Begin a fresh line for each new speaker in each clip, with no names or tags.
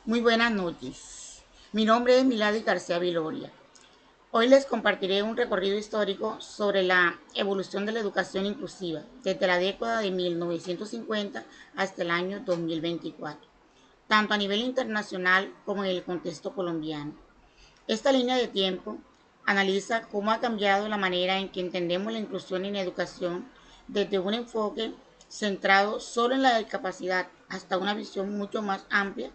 Muy buenas noches. Mi nombre es Milady García Viloria. Hoy les compartiré un recorrido histórico sobre la evolución de la educación inclusiva desde la década de 1950 hasta el año 2024, tanto a nivel internacional como en el contexto colombiano. Esta línea de tiempo analiza cómo ha cambiado la manera en que entendemos la inclusión en la educación desde un enfoque centrado solo en la discapacidad hasta una visión mucho más amplia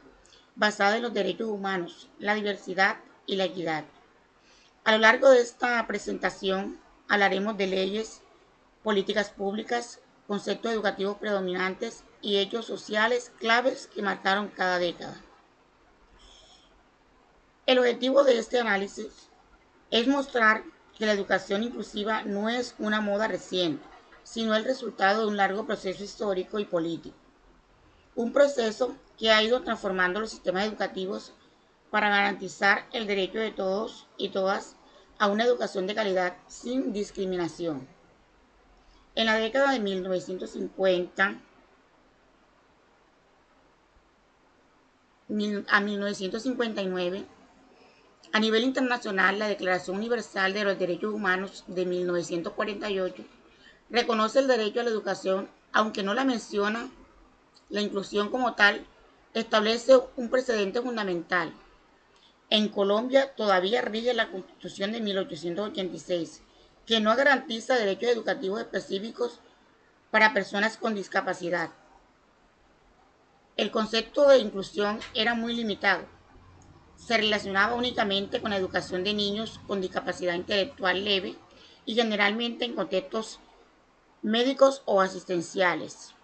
basada en los derechos humanos, la diversidad y la equidad. A lo largo de esta presentación hablaremos de leyes, políticas públicas, conceptos educativos predominantes y hechos sociales claves que marcaron cada década. El objetivo de este análisis es mostrar que la educación inclusiva no es una moda reciente, sino el resultado de un largo proceso histórico y político. Un proceso que ha ido transformando los sistemas educativos para garantizar el derecho de todos y todas a una educación de calidad sin discriminación. En la década de 1950 a 1959, a nivel internacional, la Declaración Universal de los Derechos Humanos de 1948 reconoce el derecho a la educación, aunque no la menciona, la inclusión como tal establece un precedente fundamental. En Colombia todavía rige la Constitución de 1886, que no garantiza derechos educativos específicos para personas con discapacidad. El concepto de inclusión era muy limitado. Se relacionaba únicamente con la educación de niños con discapacidad intelectual leve y generalmente en contextos médicos o asistenciales.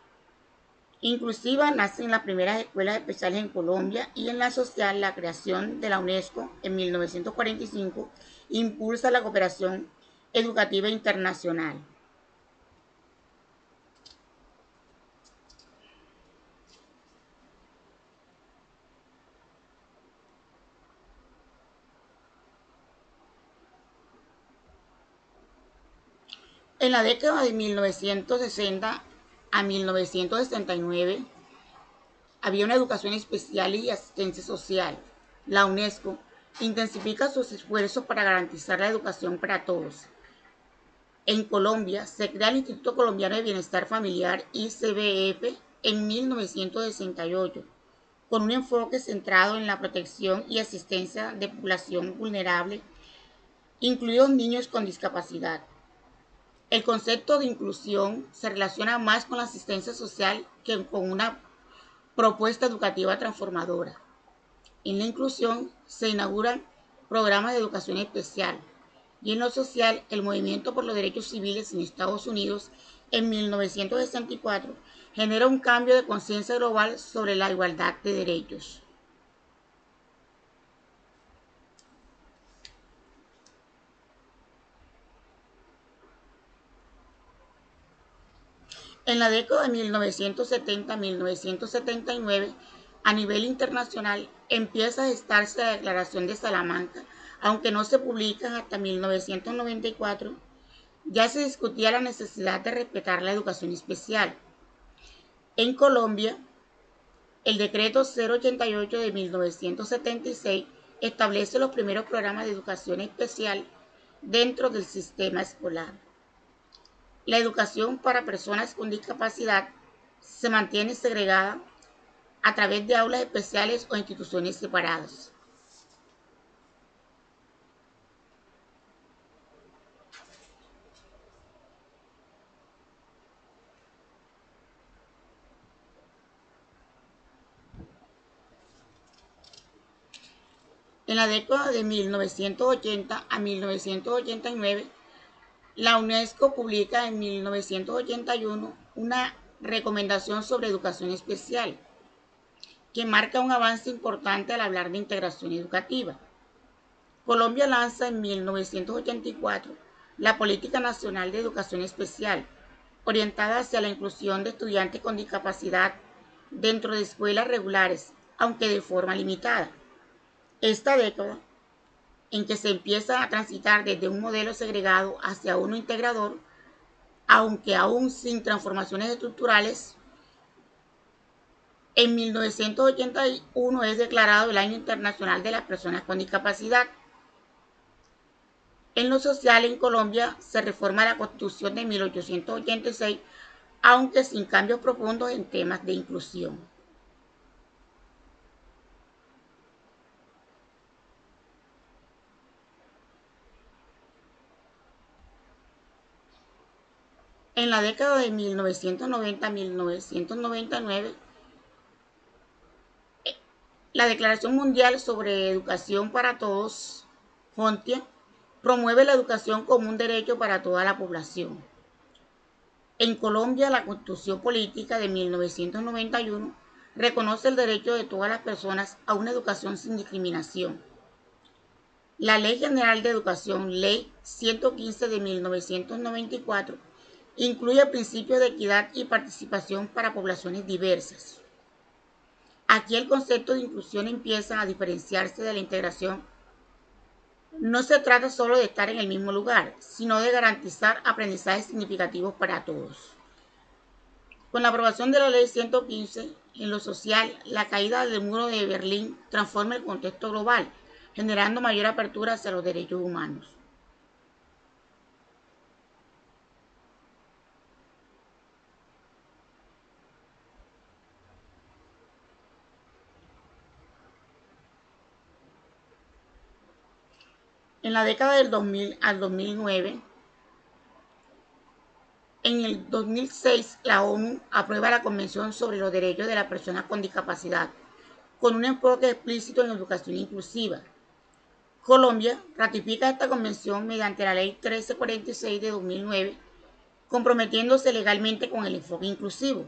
Inclusiva nace en las primeras escuelas especiales en Colombia y en la social la creación de la UNESCO en 1945 impulsa la cooperación educativa internacional. En la década de 1960 a 1969 había una educación especial y asistencia social. La UNESCO intensifica sus esfuerzos para garantizar la educación para todos. En Colombia se crea el Instituto Colombiano de Bienestar Familiar (ICBF) en 1968, con un enfoque centrado en la protección y asistencia de población vulnerable, incluidos niños con discapacidad. El concepto de inclusión se relaciona más con la asistencia social que con una propuesta educativa transformadora. En la inclusión se inauguran programas de educación especial y en lo social el movimiento por los derechos civiles en Estados Unidos en 1964 genera un cambio de conciencia global sobre la igualdad de derechos. En la década de 1970 a 1979, a nivel internacional, empieza a gestarse la Declaración de Salamanca, aunque no se publica hasta 1994. Ya se discutía la necesidad de respetar la educación especial. En Colombia, el decreto 088 de 1976 establece los primeros programas de educación especial dentro del sistema escolar. La educación para personas con discapacidad se mantiene segregada a través de aulas especiales o instituciones separadas. En la década de 1980 a 1989, la UNESCO publica en 1981 una recomendación sobre educación especial, que marca un avance importante al hablar de integración educativa. Colombia lanza en 1984 la Política Nacional de Educación Especial, orientada hacia la inclusión de estudiantes con discapacidad dentro de escuelas regulares, aunque de forma limitada. Esta década, en que se empieza a transitar desde un modelo segregado hacia uno integrador, aunque aún sin transformaciones estructurales, En 1981 es declarado el Año Internacional de las Personas con Discapacidad. En lo social, en Colombia se reforma la Constitución de 1886, aunque sin cambios profundos en temas de inclusión. En la década de 1990 a 1999, la Declaración Mundial sobre Educación para Todos, FONTIA, promueve la educación como un derecho para toda la población. En Colombia, la Constitución Política de 1991 reconoce el derecho de todas las personas a una educación sin discriminación. La Ley General de Educación, Ley 115 de 1994, incluye principios de equidad y participación para poblaciones diversas. Aquí el concepto de inclusión empieza a diferenciarse de la integración. No se trata solo de estar en el mismo lugar, sino de garantizar aprendizajes significativos para todos. Con la aprobación de la Ley 115, en lo social, la caída del muro de Berlín transforma el contexto global, generando mayor apertura hacia los derechos humanos. En la década del 2000 al 2009, en el 2006, la ONU aprueba la Convención sobre los Derechos de las Personas con Discapacidad, con un enfoque explícito en educación inclusiva. Colombia ratifica esta convención mediante la Ley 1346 de 2009, comprometiéndose legalmente con el enfoque inclusivo.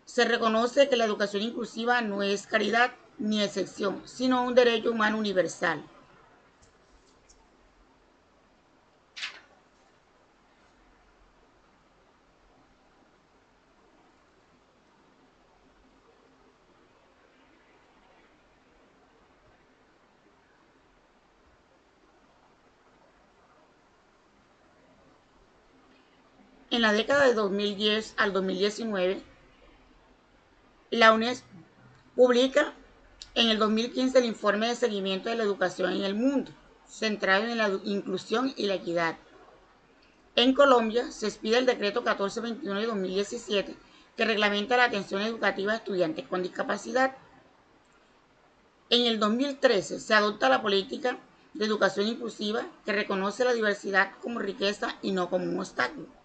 Se reconoce que la educación inclusiva no es caridad ni excepción, sino un derecho humano universal. En la década de 2010 al 2019, la UNES publica en el 2015 el informe de seguimiento de la educación en el mundo, centrado en la inclusión y la equidad. En Colombia se expide el decreto 1421 de 2017 que reglamenta la atención educativa a estudiantes con discapacidad. En el 2013 se adopta la política de educación inclusiva que reconoce la diversidad como riqueza y no como un obstáculo.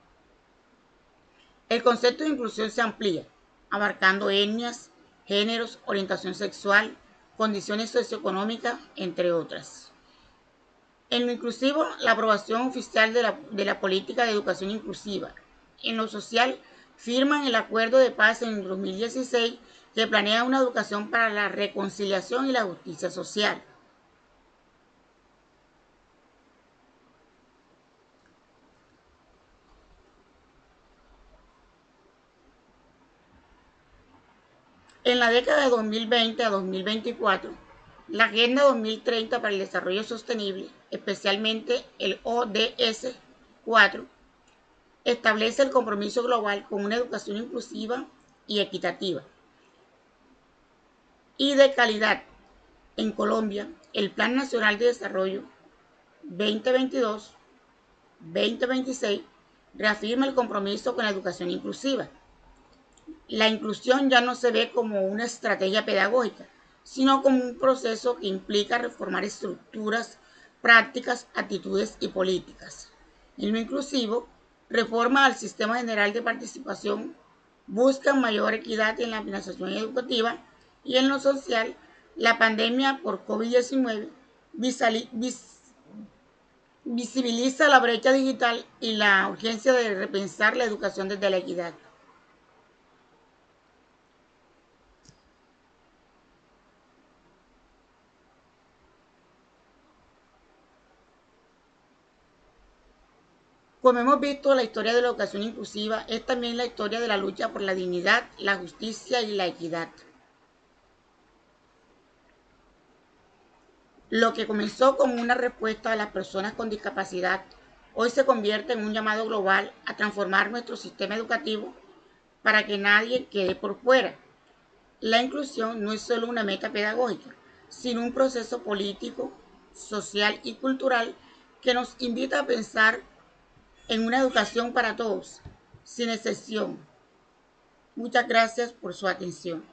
El concepto de inclusión se amplía, abarcando etnias, géneros, orientación sexual, condiciones socioeconómicas, entre otras. En lo inclusivo, la aprobación oficial de la política de educación inclusiva. En lo social, firman el Acuerdo de Paz en 2016 que planea una educación para la reconciliación y la justicia social. En la década de 2020 a 2024, la Agenda 2030 para el Desarrollo Sostenible, especialmente el ODS 4, establece el compromiso global con una educación inclusiva y equitativa y de calidad. En Colombia, el Plan Nacional de Desarrollo 2022-2026 reafirma el compromiso con la educación inclusiva. La inclusión ya no se ve como una estrategia pedagógica, sino como un proceso que implica reformar estructuras, prácticas, actitudes y políticas. En lo inclusivo, reforma al sistema general de participación, busca mayor equidad en la financiación educativa y en lo social, la pandemia por COVID-19 visibiliza la brecha digital y la urgencia de repensar la educación desde la equidad. Como hemos visto, la historia de la educación inclusiva es también la historia de la lucha por la dignidad, la justicia y la equidad. Lo que comenzó como una respuesta a las personas con discapacidad, hoy se convierte en un llamado global a transformar nuestro sistema educativo para que nadie quede por fuera. La inclusión no es solo una meta pedagógica, sino un proceso político, social y cultural que nos invita a pensar en una educación para todos, sin excepción. Muchas gracias por su atención.